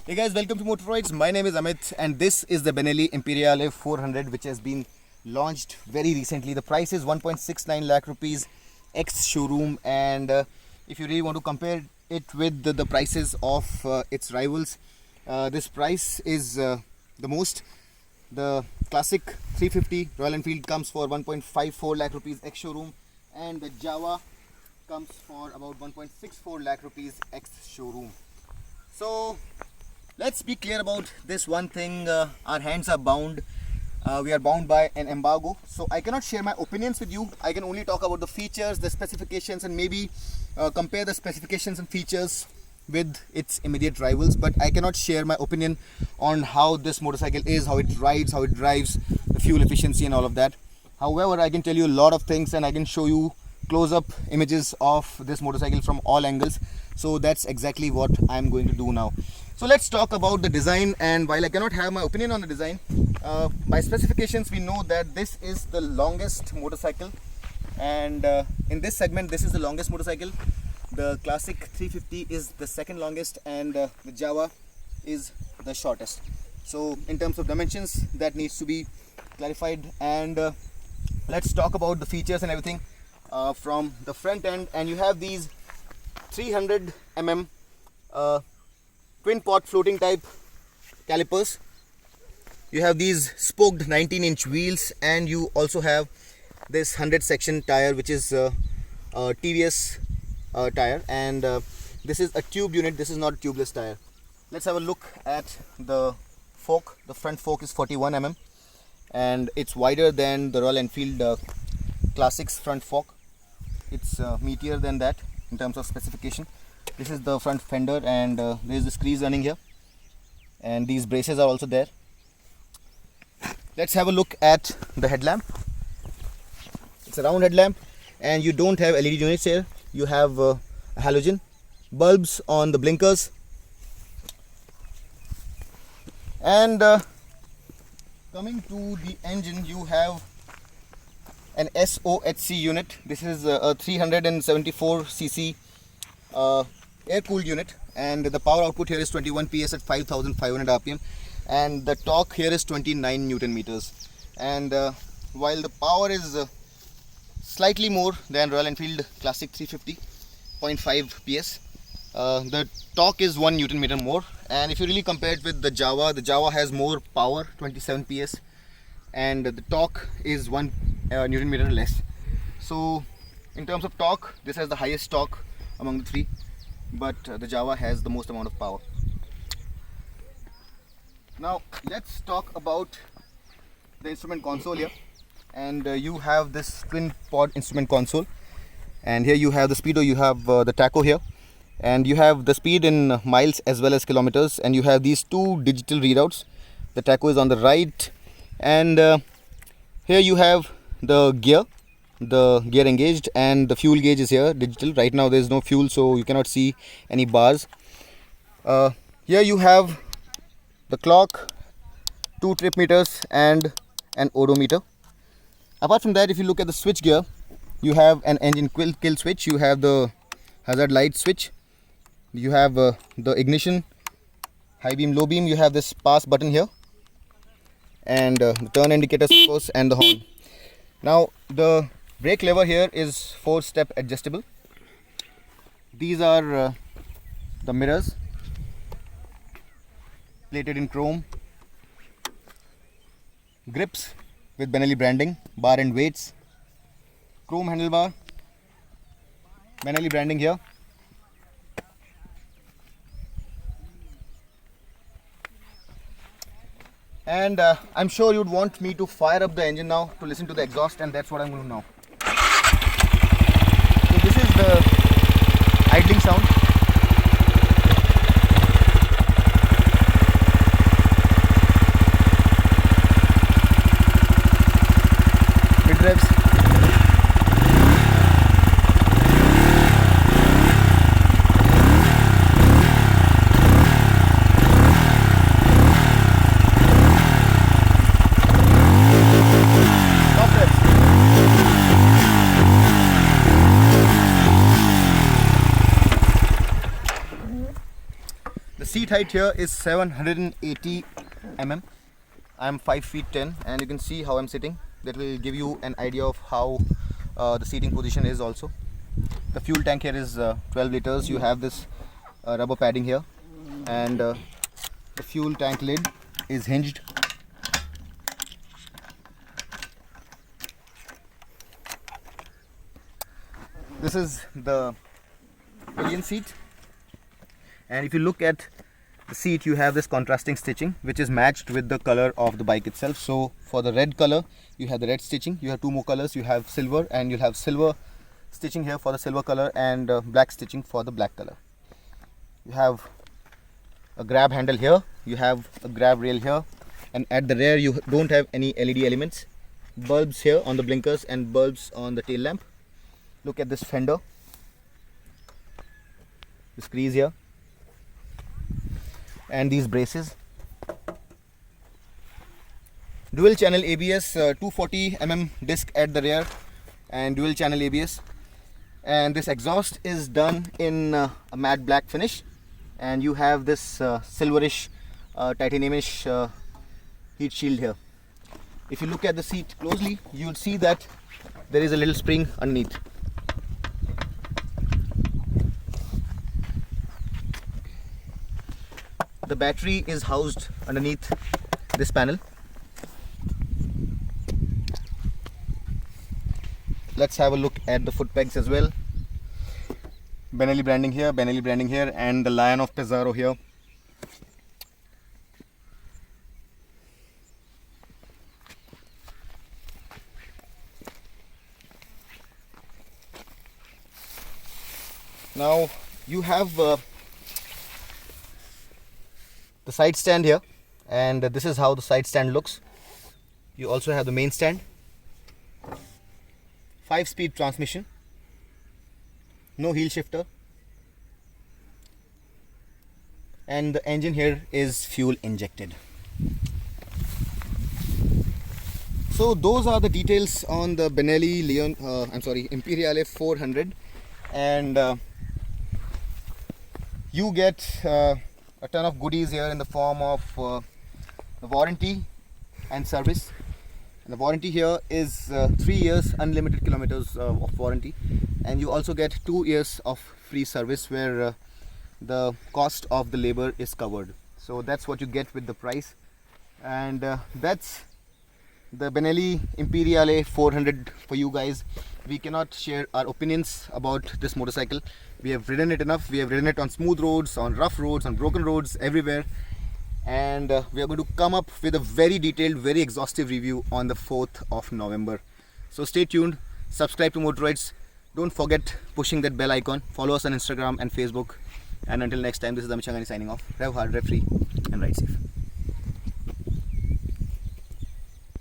Hey guys, welcome to Motoroids. My name is Amit and this is the Benelli Imperiale 400 which has been launched very recently. The price is 1.69 lakh rupees ex showroom, and if you really want to compare it with the prices of its rivals, this price is the most. The classic 350 Royal Enfield comes for 1.54 lakh rupees ex showroom, and the Jawa comes for about 1.64 lakh rupees ex showroom. So let's be clear about this one thing. Our hands are bound. We are bound by an embargo, so I cannot share my opinions with you. I can only talk about the features, the specifications, and maybe compare the specifications and features with its immediate rivals, but I cannot share my opinion on how this motorcycle is, how it rides, how it drives, the fuel efficiency and all of that. However, I can tell you a lot of things and I can show you close-up images of this motorcycle from all angles. So that's exactly what I'm going to do now. So let's talk about the design, and while I cannot have my opinion on the design, by specifications we know that this is the longest motorcycle, and in this segment this is the longest motorcycle. The classic 350 is the second longest, and the Jawa is the shortest. So in terms of dimensions, that needs to be clarified, and let's talk about the features and everything from the front end. And you have these 300 mm twin pot floating type calipers. You have these spoked 19-inch wheels, and you also have this 100 section tire, which is a TVS tire, and this is a tube unit. This is not a tubeless tire. Let's have a look at the fork. The front fork is 41 mm, and it's wider than the Royal Enfield Classics front fork. It's meatier than that in terms of specification. This is the front fender, and there is this crease running here, and these braces are also there. Let's have a look at the headlamp. It's a round headlamp, and you don't have LED units here. You have halogen bulbs on the blinkers, and coming to the engine, you have an SOHC unit. This is a 374cc air-cooled unit, and the power output here is 21 PS at 5,500 RPM, and the torque here is 29 Newton meters. And while the power is slightly more than Royal Enfield Classic 350.5 PS, the torque is 1 Newton meter more. And if you really compare it with the Jawa has more power, 27 PS, and the torque is 1 Newton meter less. So in terms of torque, this has the highest torque among the three, but the Jawa has the most amount of power. Now let's talk about the instrument console here. And you have this twin pod instrument console, and here you have the speedo, you have the tacho here, and you have the speed in miles as well as kilometers, and you have these two digital readouts. The tacho is on the right, and here you have the gear engaged, and the fuel gauge is here, digital. Right now there is no fuel, so you cannot see any bars. Here you have the clock, 2 trip meters, and an odometer. Apart from that, if you look at the switch gear, you have an engine kill switch, you have the hazard light switch, you have the ignition, high beam, low beam, you have this pass button here, and the turn indicators of course, and the horn. Now the brake lever here is 4-step adjustable. These are the mirrors, plated in chrome. Grips with Benelli branding, bar and weights, chrome handlebar, Benelli branding here. And I'm sure you'd want me to fire up the engine now to listen to the exhaust, and that's what I'm going to do now. So this is the idling sound. Revs. Top revs. height here is 780 mm. I'm 5 feet 10, and you can see how I'm sitting. That will give you an idea of how the seating position is also. The fuel tank here is 12 liters. You have this rubber padding here, and the fuel tank lid is hinged. This is the pillion seat, and if you look at the seat, you have this contrasting stitching which is matched with the color of the bike itself. So for the red color, you have the red stitching. You have two more colors. You have silver, and you'll have silver stitching here for the silver color, and black stitching for the black color. You have a grab handle here, you have a grab rail here, and at the rear you don't have any LED elements. Bulbs here on the blinkers and bulbs on the tail lamp. Look at this fender, this crease here, and these braces. Dual channel ABS, 240 mm disc at the rear, and dual channel ABS. And this exhaust is done in a matte black finish, and you have this silverish titaniumish heat shield here. If you look at the seat closely, you will see that there is a little spring underneath. The battery is housed underneath this panel. Let's have a look at the foot pegs as well. Benelli branding here, and the Lion of Pesaro here. Now you have the side stand here, and this is how the side stand looks. You also have the main stand. 5-speed transmission, no heel shifter, and the engine here is fuel injected. So those are the details on the Benelli Imperiale 400, and you get a ton of goodies here in the form of the warranty and service. And the warranty here is 3 years unlimited kilometers of warranty, and you also get 2 years of free service where the cost of the labor is covered. So that's what you get with the price, and that's the Benelli Imperiale 400 for you guys. We cannot share our opinions about this motorcycle. We have ridden it enough. We have ridden it on smooth roads, on rough roads, on broken roads, everywhere. And we are going to come up with a very detailed, very exhaustive review on the 4th of November. So stay tuned, subscribe to Motoroids, don't forget pushing that bell icon, follow us on Instagram and Facebook, and until next time, this is Amit Changani signing off. Rev hard, rev free, and ride safe.